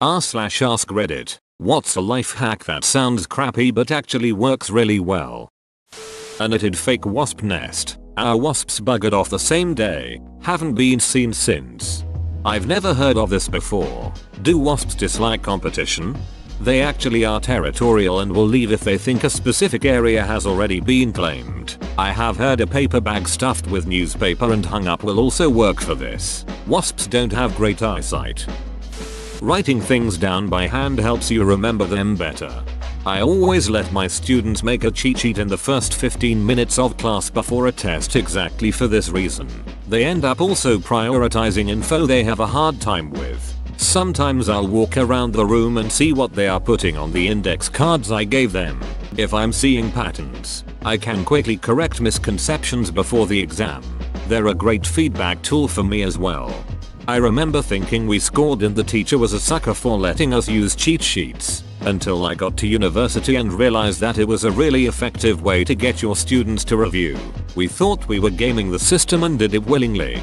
r/ask Reddit. What's a life hack that sounds crappy but actually works really well? A knitted fake wasp nest. Our wasps buggered off the same day. Haven't been seen since. I've never heard of this before. Do wasps dislike competition? They actually are territorial and will leave if they think a specific area has already been claimed. I have heard a paper bag stuffed with newspaper and hung up will also work for this. Wasps don't have great eyesight. Writing things down by hand helps you remember them better. I always let my students make a cheat sheet in the first 15 minutes of class before a test exactly for this reason. They end up also prioritizing info they have a hard time with. Sometimes I'll walk around the room and see what they are putting on the index cards I gave them. If I'm seeing patterns, I can quickly correct misconceptions before the exam. They're a great feedback tool for me as well. I remember thinking we scored and the teacher was a sucker for letting us use cheat sheets, until I got to university and realized that it was a really effective way to get your students to review. We thought we were gaming the system and did it willingly.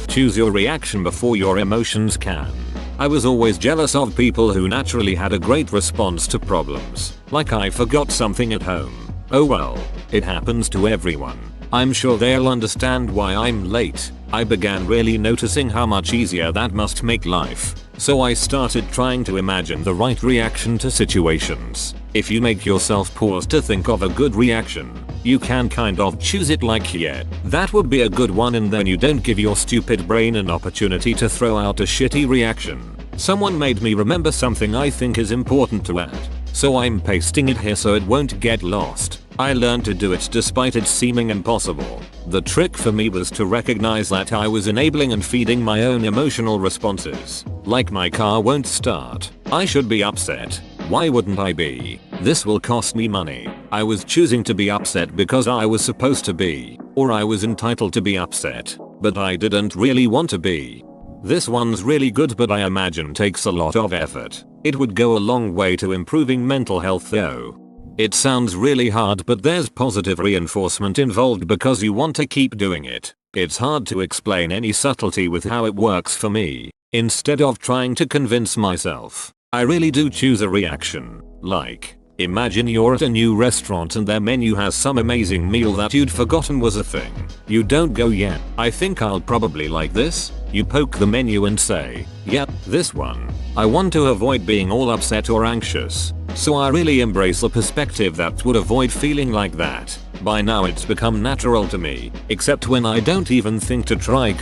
Choose your reaction before your emotions can. I was always jealous of people who naturally had a great response to problems, like I forgot something at home. Oh well, it happens to everyone. I'm sure they'll understand why I'm late. I began really noticing how much easier that must make life. So I started trying to imagine the right reaction to situations. If you make yourself pause to think of a good reaction, you can kind of choose it like yeah, that would be a good one, and then you don't give your stupid brain an opportunity to throw out a shitty reaction. Someone made me remember something I think is important to add, so I'm pasting it here so it won't get lost. I learned to do it despite it seeming impossible. The trick for me was to recognize that I was enabling and feeding my own emotional responses. Like my car won't start. I should be upset. Why wouldn't I be? This will cost me money. I was choosing to be upset because I was supposed to be, or I was entitled to be upset, but I didn't really want to be. This one's really good, but I imagine takes a lot of effort. It would go a long way to improving mental health though. It sounds really hard, but there's positive reinforcement involved because you want to keep doing it. It's hard to explain any subtlety with how it works for me. Instead of trying to convince myself, I really do choose a reaction. Like, imagine you're at a new restaurant and their menu has some amazing meal that you'd forgotten was a thing. You don't go, yeah, I think I'll probably like this. You poke the menu and say, yep, this one. I want to avoid being all upset or anxious. So I really embrace a perspective that would avoid feeling like that. By now it's become natural to me, except when I don't even think to try.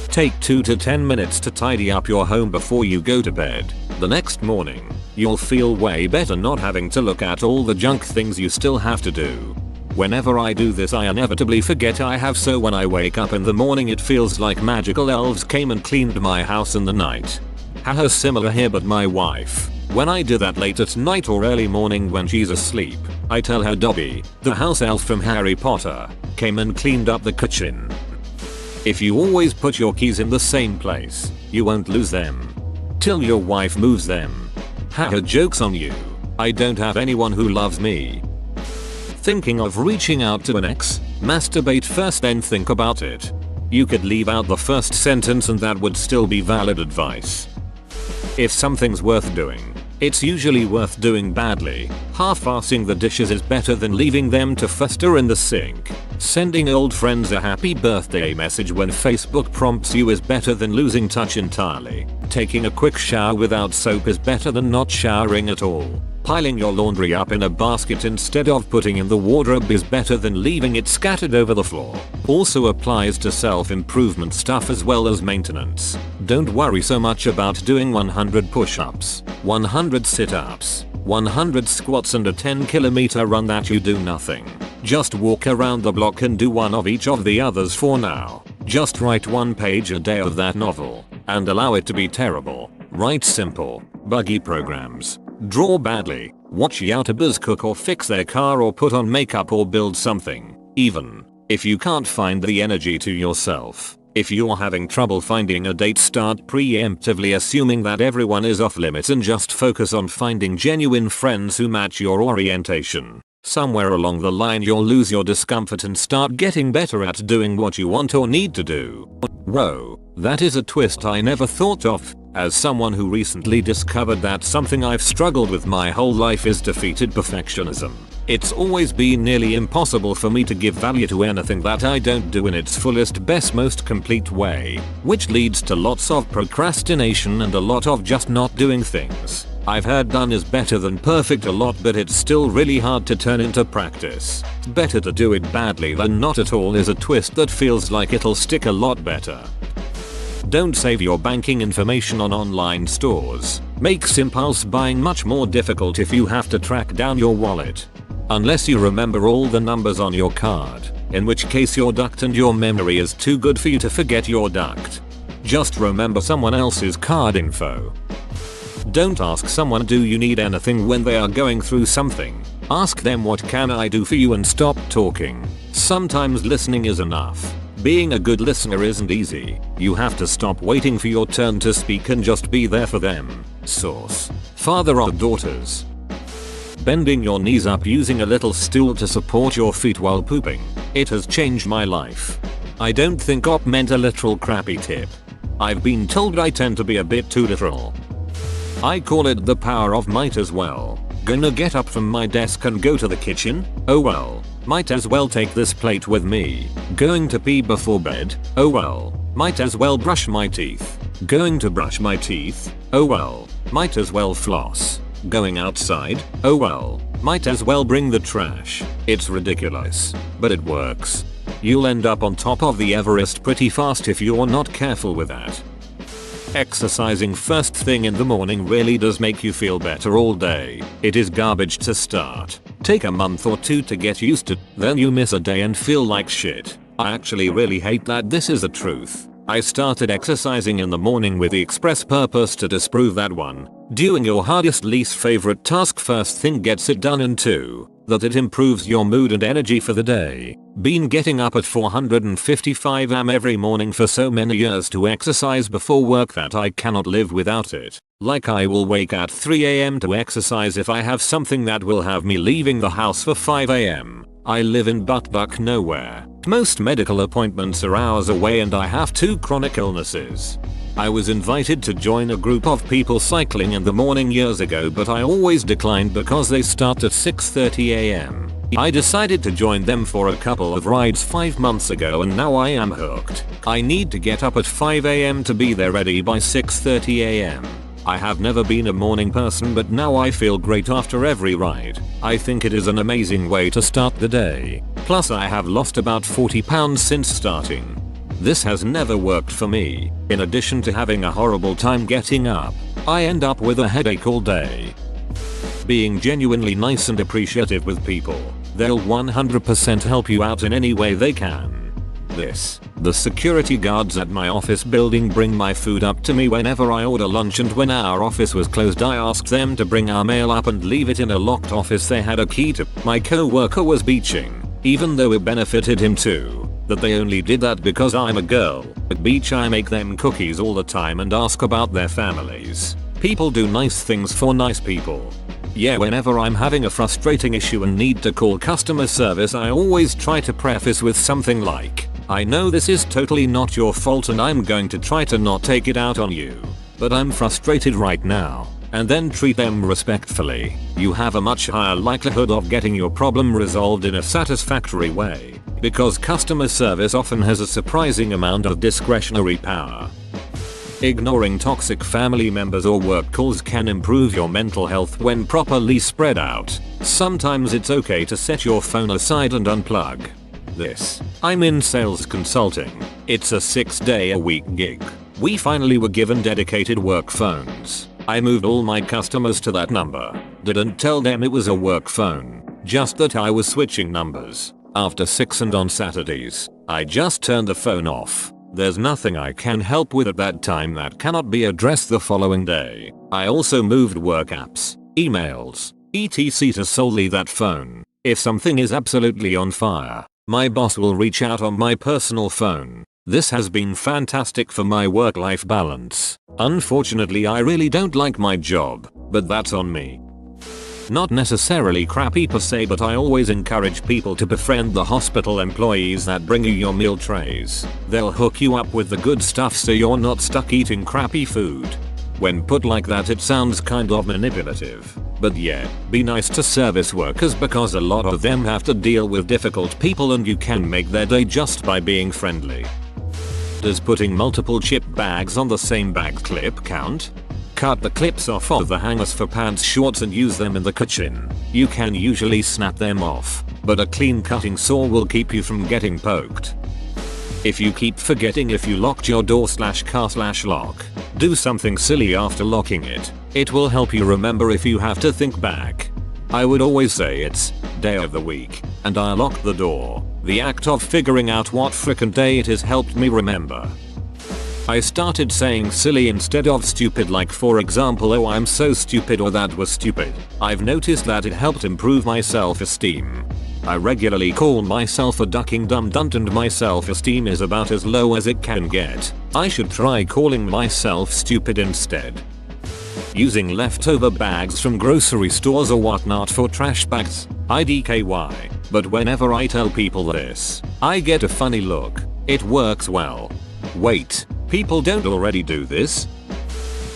Take 2 to 10 minutes to tidy up your home before you go to bed. The next morning, you'll feel way better not having to look at all the junk things you still have to do. Whenever I do this I inevitably forget I have, so when I wake up in the morning it feels like magical elves came and cleaned my house in the night. Haha, similar here, but my wife, when I do that late at night or early morning when she's asleep, I tell her Dobby, the house elf from Harry Potter, came and cleaned up the kitchen. If you always put your keys in the same place, you won't lose them. Till your wife moves them. Haha, joke's on you. I don't have anyone who loves me. Thinking of reaching out to an ex? Masturbate first then think about it. You could leave out the first sentence and that would still be valid advice. If something's worth doing, it's usually worth doing badly. Half-assing the dishes is better than leaving them to fester in the sink. Sending old friends a happy birthday message when Facebook prompts you is better than losing touch entirely. Taking a quick shower without soap is better than not showering at all. Piling your laundry up in a basket instead of putting in the wardrobe is better than leaving it scattered over the floor. Also applies to self-improvement stuff as well as maintenance. Don't worry so much about doing 100 push-ups, 100 sit-ups, 100 squats and a 10-kilometer run that you do nothing. Just walk around the block and do one of each of the others for now. Just write 1 page a day of that novel, and allow it to be terrible. Write simple, buggy programs. Draw badly, watch YouTubers cook or fix their car or put on makeup or build something. Even if you can't find the energy to yourself. If you're having trouble finding a date, start preemptively assuming that everyone is off limits and just focus on finding genuine friends who match your orientation. Somewhere along the line you'll lose your discomfort and start getting better at doing what you want or need to do. Whoa, that is a twist I never thought of. As someone who recently discovered that something I've struggled with my whole life is defeated perfectionism, it's always been nearly impossible for me to give value to anything that I don't do in its fullest, best, most complete way, which leads to lots of procrastination and a lot of just not doing things. I've heard done is better than perfect a lot, but it's still really hard to turn into practice. Better to do it badly than not at all is a twist that feels like it'll stick a lot better. Don't save your banking information on online stores. Makes impulse buying much more difficult if you have to track down your wallet. Unless you remember all the numbers on your card, in which case you're ducked and your memory is too good for you to forget you're ducked. Just remember someone else's card info. Don't ask someone do you need anything when they are going through something. Ask them what can I do for you and stop talking. Sometimes listening is enough. Being a good listener isn't easy. You have to stop waiting for your turn to speak and just be there for them. Source: Father of Daughters. Bending your knees up using a little stool to support your feet while pooping. It has changed my life. I don't think op meant a literal crappy tip. I've been told I tend to be a bit too literal. I call it the power of might as well. Gonna get up from my desk and go to the kitchen? Oh well. Might as well take this plate with me. Going to pee before bed? Oh well. Might as well brush my teeth. Going to brush my teeth? Oh well. Might as well floss. Going outside? Oh well. Might as well bring the trash. It's ridiculous, but it works. You'll end up on top of the Everest pretty fast if you're not careful with that. Exercising first thing in the morning really does make you feel better all day. It is garbage to start. Take a month or two to get used to, then you miss a day and feel like shit. I actually really hate that this is the truth. I started exercising in the morning with the express purpose to disprove that 1. Doing your hardest least favorite task first thing gets it done, and 2. That it improves your mood and energy for the day. Been getting up at 4:55 am every morning for so many years to exercise before work that I cannot live without it. Like I will wake at 3 am to exercise if I have something that will have me leaving the house for 5 am. I live in buttfuck nowhere. Most medical appointments are hours away and I have 2 chronic illnesses. I was invited to join a group of people cycling in the morning years ago, but I always declined because they start at 6:30 am. I decided to join them for a couple of rides 5 months ago and now I am hooked. I need to get up at 5 am to be there ready by 6:30 am. I have never been a morning person, but now I feel great after every ride. I think it is an amazing way to start the day. Plus I have lost about 40 pounds since starting. This has never worked for me. In addition to having a horrible time getting up, I end up with a headache all day. Being genuinely nice and appreciative with people. They'll 100% help you out in any way they can. The security guards at my office building bring my food up to me whenever I order lunch, and when our office was closed I asked them to bring our mail up and leave it in a locked office they had a key to. My co-worker was beaching, even though it benefited him too, that they only did that because I'm a girl. At beach I make them cookies all the time and ask about their families. People do nice things for nice people. Yeah, whenever I'm having a frustrating issue and need to call customer service I always try to preface with something like, I know this is totally not your fault and I'm going to try to not take it out on you, but I'm frustrated right now, and then treat them respectfully. You have a much higher likelihood of getting your problem resolved in a satisfactory way, because customer service often has a surprising amount of discretionary power. Ignoring toxic family members or work calls can improve your mental health when properly spread out. Sometimes it's okay to set your phone aside and unplug. I'm in sales consulting. It's a 6-day-a-week gig. We finally were given dedicated work phones. I moved all my customers to that number. Didn't tell them it was a work phone, just that I was switching numbers. After 6 and on Saturdays, I just turned the phone off. There's nothing I can help with at that time that cannot be addressed the following day. I also moved work apps, emails, etc. to solely that phone. If something is absolutely on fire, my boss will reach out on my personal phone. This has been fantastic for my work-life balance. Unfortunately I really don't like my job, but that's on me. Not necessarily crappy per se, but I always encourage people to befriend the hospital employees that bring you your meal trays. They'll hook you up with the good stuff so you're not stuck eating crappy food. When put like that it sounds kind of manipulative. But yeah, be nice to service workers because a lot of them have to deal with difficult people and you can make their day just by being friendly. Does putting multiple chip bags on the same bag clip count? Cut the clips off of the hangers for pants shorts and use them in the kitchen. You can usually snap them off, but a clean cutting saw will keep you from getting poked. If you keep forgetting if you locked your door/car/lock, do something silly after locking it. It will help you remember if you have to think back. I would always say it's day of the week and I lock the door. The act of figuring out what frickin' day it is helped me remember. I started saying silly instead of stupid, like for example, oh I'm so stupid or that was stupid. I've noticed that it helped improve my self-esteem. I regularly call myself a ducking dumb dunt and my self-esteem is about as low as it can get. I should try calling myself stupid instead. Using leftover bags from grocery stores or whatnot for trash bags. IDKY. But whenever I tell people this, I get a funny look. It works well. Wait, people don't already do this?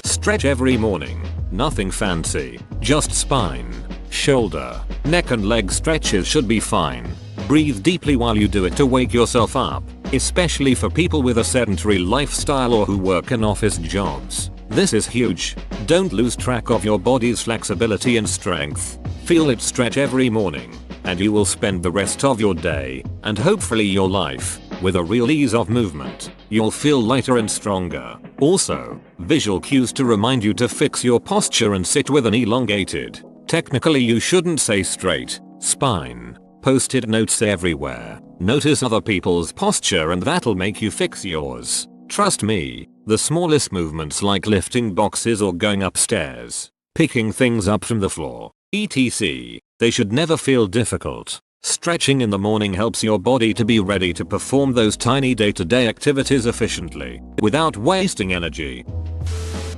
Stretch every morning. Nothing fancy. Just spine, shoulder, neck and leg stretches should be fine. Breathe deeply while you do it to wake yourself up, especially for people with a sedentary lifestyle or who work in office jobs. This is huge. Don't lose track of your body's flexibility and strength. Feel it stretch every morning, and you will spend the rest of your day, and hopefully your life, with a real ease of movement. You'll feel lighter and stronger. Also, visual cues to remind you to fix your posture and sit with an elongated. Technically you shouldn't say straight spine. Post-it notes everywhere. Notice other people's posture and that'll make you fix yours. Trust me, the smallest movements like lifting boxes or going upstairs, picking things up from the floor, etc., they should never feel difficult. Stretching in the morning helps your body to be ready to perform those tiny day-to-day activities efficiently, without wasting energy.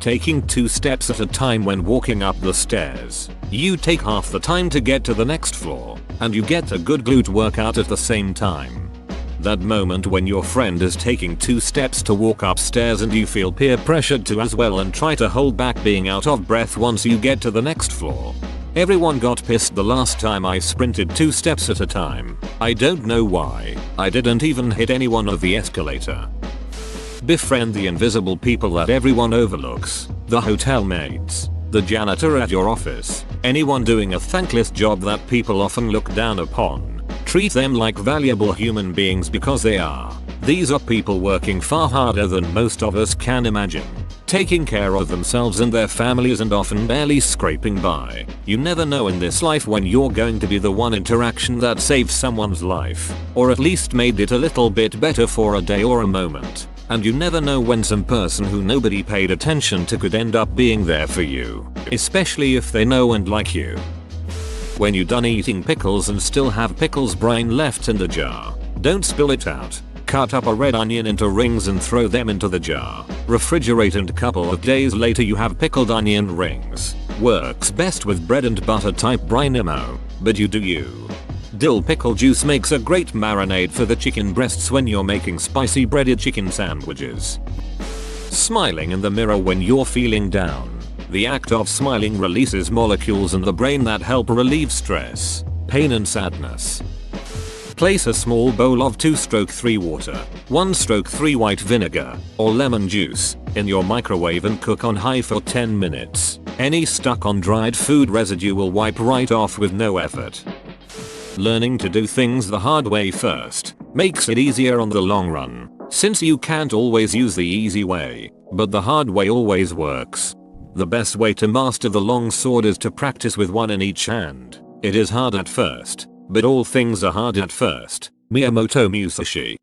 Taking 2 steps at a time when walking up the stairs. You take half the time to get to the next floor, and you get a good glute workout at the same time. That moment when your friend is taking 2 steps to walk upstairs and you feel peer pressured to as well and try to hold back being out of breath once you get to the next floor. Everyone got pissed the last time I sprinted 2 steps at a time. I don't know why. I didn't even hit anyone of the escalator. Befriend the invisible people that everyone overlooks. The hotel maids, the janitor at your office, anyone doing a thankless job that people often look down upon. Treat them like valuable human beings because they are. These are people working far harder than most of us can imagine, taking care of themselves and their families and often barely scraping by. You never know in this life when you're going to be the one interaction that saved someone's life, or at least made it a little bit better for a day or a moment. And you never know when some person who nobody paid attention to could end up being there for you, especially if they know and like you. When you're done eating pickles and still have pickles brine left in the jar, don't spill it out. Cut up a red onion into rings and throw them into the jar. Refrigerate and a couple of days later you have pickled onion rings. Works best with bread and butter type brinimo, but you do you. Dill pickle juice makes a great marinade for the chicken breasts when you're making spicy breaded chicken sandwiches. Smiling in the mirror when you're feeling down. The act of smiling releases molecules in the brain that help relieve stress, pain and sadness. Place a small bowl of 2/3 water, 1/3 white vinegar, or lemon juice, in your microwave and cook on high for 10 minutes. Any stuck on dried food residue will wipe right off with no effort. Learning to do things the hard way first makes it easier on the long run, since you can't always use the easy way, but the hard way always works. The best way to master the long sword is to practice with one in each hand. It is hard at first, but all things are hard at first. Miyamoto Musashi.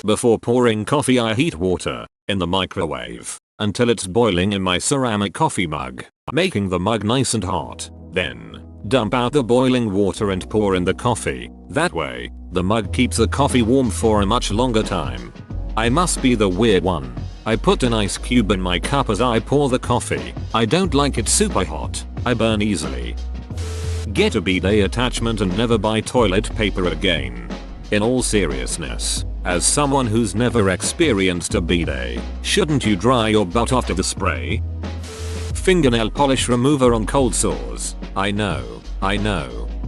Before pouring coffee I heat water in the microwave until it's boiling in my ceramic coffee mug, making the mug nice and hot. Then, dump out the boiling water and pour in the coffee. That way, the mug keeps the coffee warm for a much longer time. I must be the weird one. I put an ice cube in my cup as I pour the coffee. I don't like it super hot. I burn easily. Get a bidet attachment and never buy toilet paper again. In all seriousness, as someone who's never experienced a bidet, shouldn't you dry your butt after the spray? Fingernail polish remover on cold sores. I know.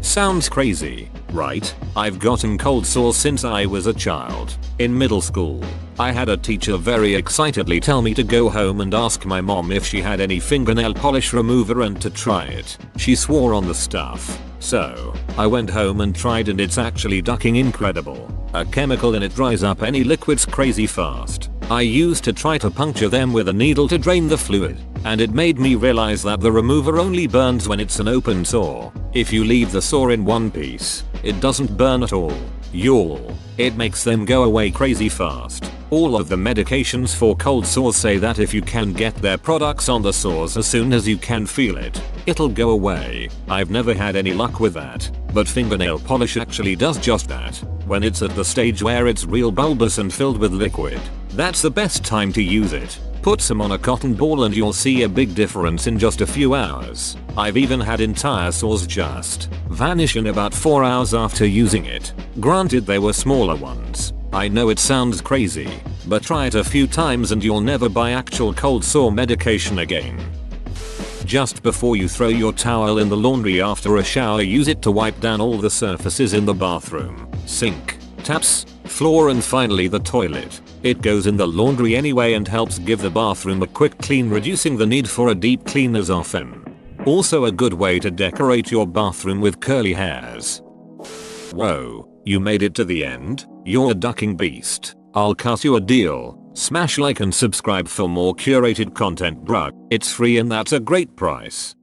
Sounds crazy, right? I've gotten cold sores since I was a child. In middle school, I had a teacher very excitedly tell me to go home and ask my mom if she had any fingernail polish remover and to try it. She swore on the stuff. So, I went home and tried, and it's actually ducking incredible. A chemical in it dries up any liquids crazy fast. I used to try to puncture them with a needle to drain the fluid, and it made me realize that the remover only burns when it's an open sore. If you leave the sore in one piece, it doesn't burn at all. Y'all, it makes them go away crazy fast. All of the medications for cold sores say that if you can get their products on the sores as soon as you can feel it, it'll go away. I've never had any luck with that, but fingernail polish actually does just that. When it's at the stage where it's real bulbous and filled with liquid, that's the best time to use it. Put some on a cotton ball and you'll see a big difference in just a few hours. I've even had entire sores just vanish in about 4 hours after using it. Granted, they were smaller ones. I know it sounds crazy, but try it a few times and you'll never buy actual cold sore medication again. Just before you throw your towel in the laundry after a shower, use it to wipe down all the surfaces in the bathroom, sink, taps, floor, and finally the toilet. It goes in the laundry anyway and helps give the bathroom a quick clean, reducing the need for a deep clean as often. Also a good way to decorate your bathroom with curly hairs. Whoa, you made it to the end? You're a ducking beast. I'll cut you a deal. Smash like and subscribe for more curated content, bruh. It's free and that's a great price.